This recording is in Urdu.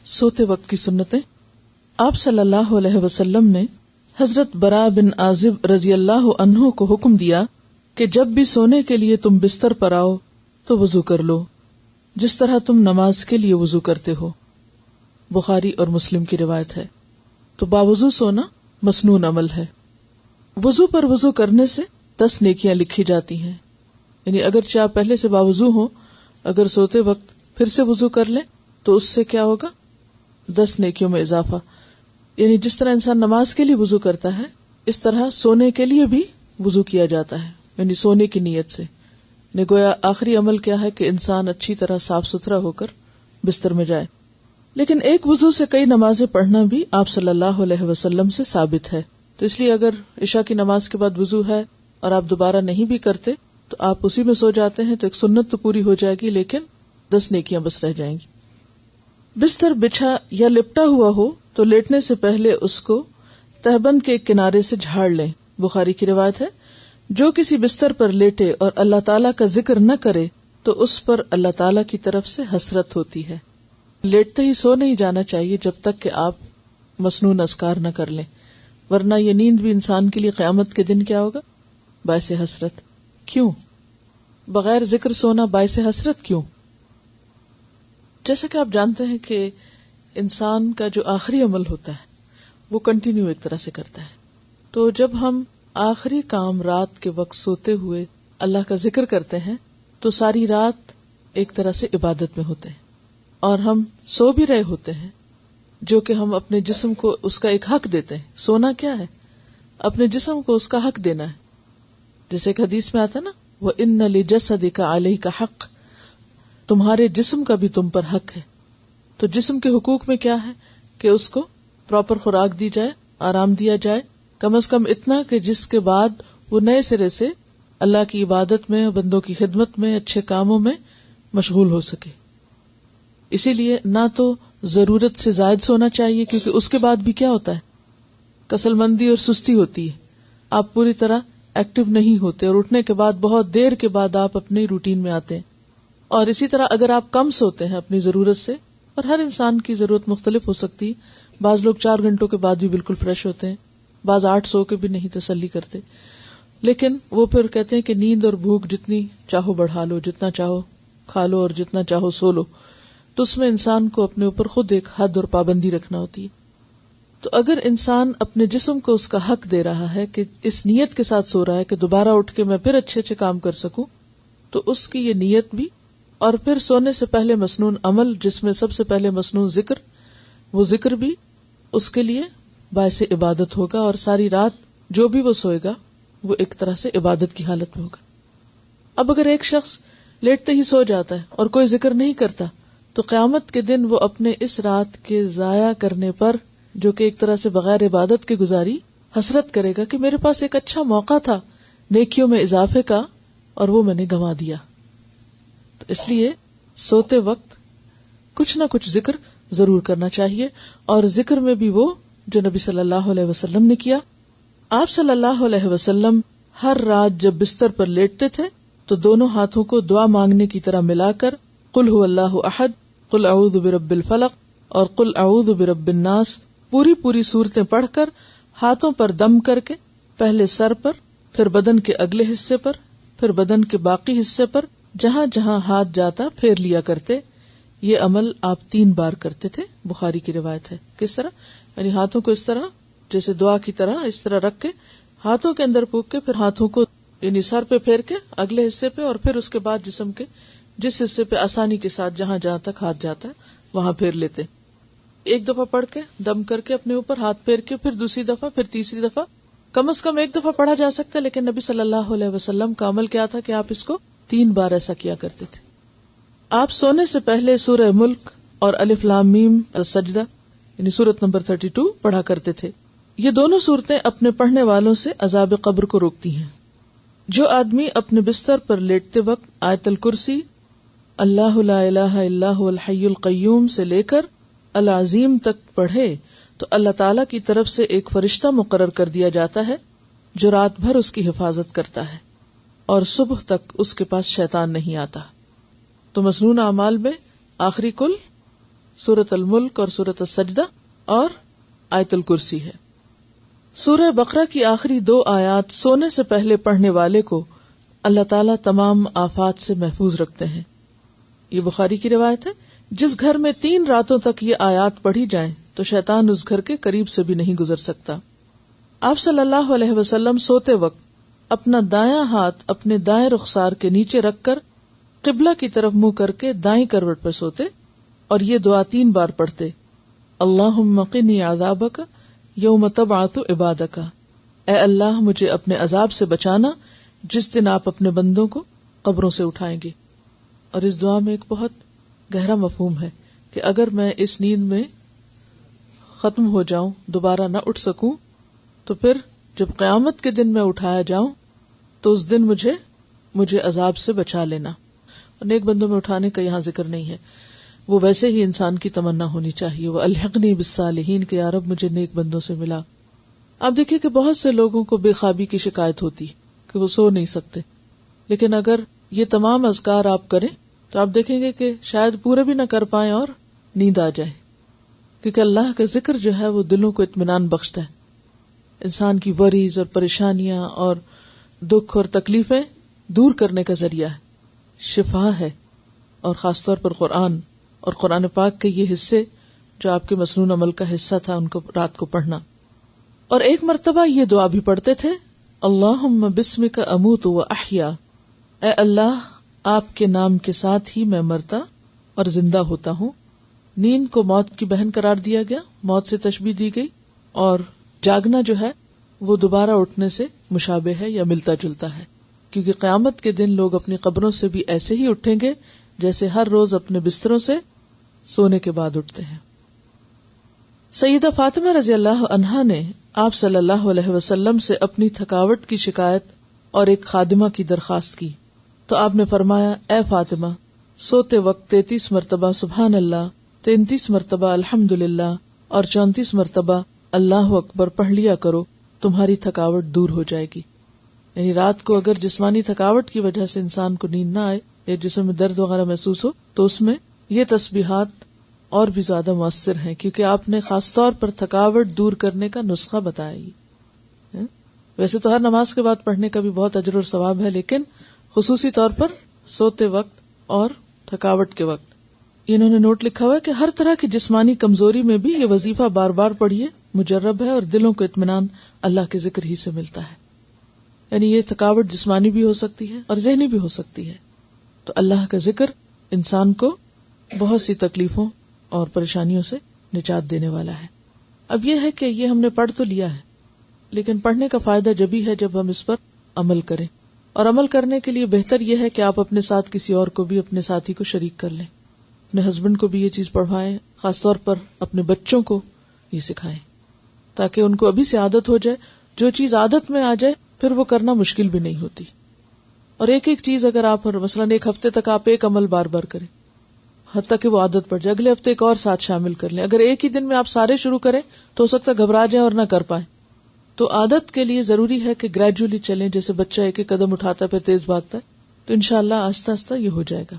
سوتے وقت کی سنتیں۔ آپ صلی اللہ علیہ وسلم نے حضرت براء بن عازب رضی اللہ عنہ کو حکم دیا کہ جب بھی سونے کے لیے تم بستر پر آؤ تو وضو کر لو، جس طرح تم نماز کے لیے وضو کرتے ہو۔ بخاری اور مسلم کی روایت ہے۔ تو باوضو سونا مسنون عمل ہے۔ وضو پر وضو کرنے سے 10 نیکیاں لکھی جاتی ہیں، یعنی اگرچہ آپ پہلے سے باوضو ہوں، اگر سوتے وقت پھر سے وضو کر لیں تو اس سے کیا ہوگا؟ 10 نیکیوں میں اضافہ۔ یعنی جس طرح انسان نماز کے لیے وضو کرتا ہے، اس طرح سونے کے لیے بھی وضو کیا جاتا ہے، یعنی سونے کی نیت سے۔ گویا آخری عمل کیا ہے کہ انسان اچھی طرح صاف ستھرا ہو کر بستر میں جائے۔ لیکن ایک وضو سے کئی نمازیں پڑھنا بھی آپ صلی اللہ علیہ وسلم سے ثابت ہے، تو اس لیے اگر عشاء کی نماز کے بعد وضو ہے اور آپ دوبارہ نہیں بھی کرتے تو آپ اسی میں سو جاتے ہیں تو ایک سنت تو پوری ہو جائے گی، لیکن 10 نیکیاں بس رہ جائیں گی۔ بستر بچھا یا لپٹا ہوا ہو تو لیٹنے سے پہلے اس کو تہبند کے ایک کنارے سے جھاڑ لیں۔ بخاری کی روایت ہے، جو کسی بستر پر لیٹے اور اللہ تعالیٰ کا ذکر نہ کرے تو اس پر اللہ تعالیٰ کی طرف سے حسرت ہوتی ہے۔ لیٹتے ہی سو نہیں جانا چاہیے جب تک کہ آپ مسنون اذکار نہ کر لیں، ورنہ یہ نیند بھی انسان کے لیے قیامت کے دن کیا ہوگا؟ باعث حسرت۔ کیوں بغیر ذکر سونا باعث حسرت کیوں؟ جیسا کہ آپ جانتے ہیں کہ انسان کا جو آخری عمل ہوتا ہے وہ کنٹینیو ایک طرح سے کرتا ہے، تو جب ہم آخری کام رات کے وقت سوتے ہوئے اللہ کا ذکر کرتے ہیں تو ساری رات ایک طرح سے عبادت میں ہوتے ہیں، اور ہم سو بھی رہے ہوتے ہیں، جو کہ ہم اپنے جسم کو اس کا ایک حق دیتے ہیں۔ سونا کیا ہے؟ اپنے جسم کو اس کا حق دینا ہے۔ جیسے کہ حدیث میں آتا نا، وَإِنَّ لِجَسَدِكَ عَلَيْكَ حَقٌّ، تمہارے جسم کا بھی تم پر حق ہے۔ تو جسم کے حقوق میں کیا ہے کہ اس کو پراپر خوراک دی جائے، آرام دیا جائے، کم از کم اتنا کہ جس کے بعد وہ نئے سرے سے اللہ کی عبادت میں، بندوں کی خدمت میں، اچھے کاموں میں مشغول ہو سکے۔ اسی لیے نہ تو ضرورت سے زائد سونا چاہیے، کیونکہ اس کے بعد بھی کیا ہوتا ہے؟ کسل مندی اور سستی ہوتی ہے، آپ پوری طرح ایکٹیو نہیں ہوتے، اور اٹھنے کے بعد بہت دیر کے بعد آپ اپنی روٹین میں آتے ہیں۔ اور اسی طرح اگر آپ کم سوتے ہیں اپنی ضرورت سے، اور ہر انسان کی ضرورت مختلف ہو سکتی، بعض لوگ 4 گھنٹوں کے بعد بھی بالکل فریش ہوتے ہیں، بعض 8 سو کے بھی نہیں تسلی کرتے، لیکن وہ پھر کہتے ہیں کہ نیند اور بھوک جتنی چاہو بڑھا لو، جتنا چاہو کھا لو اور جتنا چاہو سو لو، تو اس میں انسان کو اپنے اوپر خود ایک حد اور پابندی رکھنا ہوتی ہے۔ تو اگر انسان اپنے جسم کو اس کا حق دے رہا ہے کہ اس نیت کے ساتھ سو رہا ہے کہ دوبارہ اٹھ کے میں پھر اچھے اچھے کام کر سکوں، تو اس کی یہ نیت بھی، اور پھر سونے سے پہلے مسنون عمل جس میں سب سے پہلے مسنون ذکر، وہ ذکر بھی اس کے لیے باعث عبادت ہوگا، اور ساری رات جو بھی وہ سوئے گا وہ ایک طرح سے عبادت کی حالت میں ہوگا۔ اب اگر ایک شخص لیٹتے ہی سو جاتا ہے اور کوئی ذکر نہیں کرتا تو قیامت کے دن وہ اپنے اس رات کے ضائع کرنے پر، جو کہ ایک طرح سے بغیر عبادت کے گزاری، حسرت کرے گا کہ میرے پاس ایک اچھا موقع تھا نیکیوں میں اضافے کا اور وہ میں نے گنوا دیا۔ تو اس لیے سوتے وقت کچھ نہ کچھ ذکر ضرور کرنا چاہیے، اور ذکر میں بھی وہ جو نبی صلی اللہ علیہ وسلم نے کیا۔ آپ صلی اللہ علیہ وسلم ہر رات جب بستر پر لیٹتے تھے تو دونوں ہاتھوں کو دعا مانگنے کی طرح ملا کر قل هو اللہ احد، قل اعوذ برب الفلق اور قل اعوذ برب الناس پوری صورتیں پڑھ کر ہاتھوں پر دم کر کے پہلے سر پر، پھر بدن کے اگلے حصے پر، پھر بدن کے باقی حصے پر جہاں جہاں ہاتھ جاتا پھیر لیا کرتے۔ یہ عمل آپ 3 بار کرتے تھے، بخاری کی روایت ہے۔ کس طرح؟ یعنی ہاتھوں کو اس طرح جیسے دعا کی طرح اس طرح رکھ کے ہاتھوں کے اندر پھونک کے، پھر ہاتھوں کو یعنی سر پہ پھیر کے اگلے حصے پہ، اور پھر اس کے بعد جسم کے جس حصے پہ آسانی کے ساتھ جہاں جہاں تک ہاتھ جاتا ہے وہاں پھیر لیتے۔ ایک دفعہ پڑھ کے دم کر کے اپنے اوپر ہاتھ پھیر کے، پھر دوسری دفعہ، پھر تیسری دفعہ، کم از کم 1 دفعہ پڑھا جا سکتا ہے، لیکن نبی صلی اللہ علیہ وسلم کا عمل کیا تھا کہ آپ اس کو 3 بار ایسا کیا کرتے تھے۔ آپ سونے سے پہلے سورہ ملک اور الف لام میم السجدہ یعنی سورت نمبر 32 پڑھا کرتے تھے۔ یہ دونوں صورتیں اپنے پڑھنے والوں سے عذاب قبر کو روکتی ہیں۔ جو آدمی اپنے بستر پر لیٹتے وقت آیت الکرسی، اللہ لا الہ الا هو الحی القیوم سے لے کر العظیم تک پڑھے تو اللہ تعالی کی طرف سے ایک فرشتہ مقرر کر دیا جاتا ہے جو رات بھر اس کی حفاظت کرتا ہے، اور صبح تک اس کے پاس شیطان نہیں آتا۔ تو مسنون اعمال میں آخری کل سورۃ الملک اور سورۃ السجدہ اور آیت الکرسی ہے۔ سورہ بقرہ کی آخری 2 آیات سونے سے پہلے پڑھنے والے کو اللہ تعالیٰ تمام آفات سے محفوظ رکھتے ہیں۔ یہ بخاری کی روایت ہے، جس گھر میں 3 راتوں تک یہ آیات پڑھی جائیں تو شیطان اس گھر کے قریب سے بھی نہیں گزر سکتا۔ آپ صلی اللہ علیہ وسلم سوتے وقت اپنا دایاں ہاتھ اپنے دائیں رخسار کے نیچے رکھ کر قبلہ کی طرف منہ کر کے دائیں کروٹ پر سوتے اور یہ دعا 3 بار پڑھتے، اللہم قنی عذابک یوم تبعث عبادک، اے اللہ مجھے اپنے عذاب سے بچانا جس دن آپ اپنے بندوں کو قبروں سے اٹھائیں گے۔ اور اس دعا میں ایک بہت گہرا مفہوم ہے کہ اگر میں اس نیند میں ختم ہو جاؤں، دوبارہ نہ اٹھ سکوں، تو پھر جب قیامت کے دن میں اٹھایا جاؤں تو اس دن مجھے عذاب سے بچا لینا۔ اور نیک بندوں میں اٹھانے کا یہاں ذکر نہیں ہے، وہ ویسے ہی انسان کی تمنا ہونی چاہیے، وہ الحقنی بالصالحین کہ یا رب مجھے نیک بندوں سے ملا۔ آپ دیکھیں کہ بہت سے لوگوں کو بے خوابی کی شکایت ہوتی کہ وہ سو نہیں سکتے، لیکن اگر یہ تمام اذکار آپ کریں تو آپ دیکھیں گے کہ شاید پورے بھی نہ کر پائیں اور نیند آ جائے، کیونکہ اللہ کا ذکر جو ہے وہ دلوں کو اطمینان بخشتا ہے، انسان کی وریز اور پریشانیاں اور دکھ اور تکلیفیں دور کرنے کا ذریعہ ہے، شفا ہے۔ اور خاص طور پر قرآن اور قرآن پاک کے یہ حصے جو آپ کے مسنون عمل کا حصہ تھا، ان کو رات کو پڑھنا۔ اور ایک مرتبہ یہ دعا بھی پڑھتے تھے، اللہم بسمک اموت و احیا، اے اللہ آپ کے نام کے ساتھ ہی میں مرتا اور زندہ ہوتا ہوں۔ نیند کو موت کی بہن قرار دیا گیا، موت سے تشبیہ دی گئی، اور جاگنا جو ہے وہ دوبارہ اٹھنے سے مشابہ ہے یا ملتا جلتا ہے، کیونکہ قیامت کے دن لوگ اپنی قبروں سے بھی ایسے ہی اٹھیں گے جیسے ہر روز اپنے بستروں سے سونے کے بعد اٹھتے ہیں۔ سیدہ فاطمہ رضی اللہ عنہا نے آپ صلی اللہ علیہ وسلم سے اپنی تھکاوٹ کی شکایت اور ایک خادمہ کی درخواست کی تو آپ نے فرمایا، اے فاطمہ، سوتے وقت 33 مرتبہ سبحان اللہ، 33 مرتبہ الحمدللہ اور 34 مرتبہ اللہ اکبر پڑھ لیا کرو، تمہاری تھکاوٹ دور ہو جائے گی۔ یعنی رات کو اگر جسمانی تھکاوٹ کی وجہ سے انسان کو نیند نہ آئے یا جسم میں درد وغیرہ محسوس ہو تو اس میں یہ تسبیحات اور بھی زیادہ مؤثر ہیں، کیونکہ آپ نے خاص طور پر تھکاوٹ دور کرنے کا نسخہ بتایا۔ ویسے تو ہر نماز کے بعد پڑھنے کا بھی بہت اجر اور ثواب ہے، لیکن خصوصی طور پر سوتے وقت اور تھکاوٹ کے وقت۔ انہوں نے نوٹ لکھا ہوا ہے کہ ہر طرح کی جسمانی کمزوری میں بھی یہ وظیفہ بار بار پڑھیے، مجرب ہے اور دلوں کو اطمینان اللہ کے ذکر ہی سے ملتا ہے۔ یعنی یہ تھکاوٹ جسمانی بھی ہو سکتی ہے اور ذہنی بھی ہو سکتی ہے، تو اللہ کا ذکر انسان کو بہت سی تکلیفوں اور پریشانیوں سے نجات دینے والا ہے۔ اب یہ ہے کہ یہ ہم نے پڑھ تو لیا ہے، لیکن پڑھنے کا فائدہ جبھی ہے جب ہم اس پر عمل کریں، اور عمل کرنے کے لیے بہتر یہ ہے کہ آپ اپنے ساتھ کسی اور کو بھی، اپنے ساتھی کو شریک کر لیں، اپنے ہسبینڈ کو بھی یہ چیز پڑھوائیں، خاص طور پر اپنے بچوں کو یہ سکھائیں تاکہ ان کو ابھی سے عادت ہو جائے۔ جو چیز عادت میں آ جائے پھر وہ کرنا مشکل بھی نہیں ہوتی۔ اور ایک ایک چیز اگر آپ مثلاً ایک ہفتے تک آپ ایک عمل بار بار کریں، حتیٰ کہ وہ عادت پڑ جائے، اگلے ہفتے ایک اور ساتھ شامل کر لیں۔ اگر ایک ہی دن میں آپ سارے شروع کریں تو ہو سکتا ہے گھبرا جائیں اور نہ کر پائیں۔ تو عادت کے لیے ضروری ہے کہ گریجولی چلیں، جیسے بچہ ایک ایک قدم اٹھاتا ہے پھر تیز بھاگتا ہے، تو انشاءاللہ آہستہ آہستہ یہ ہو جائے گا۔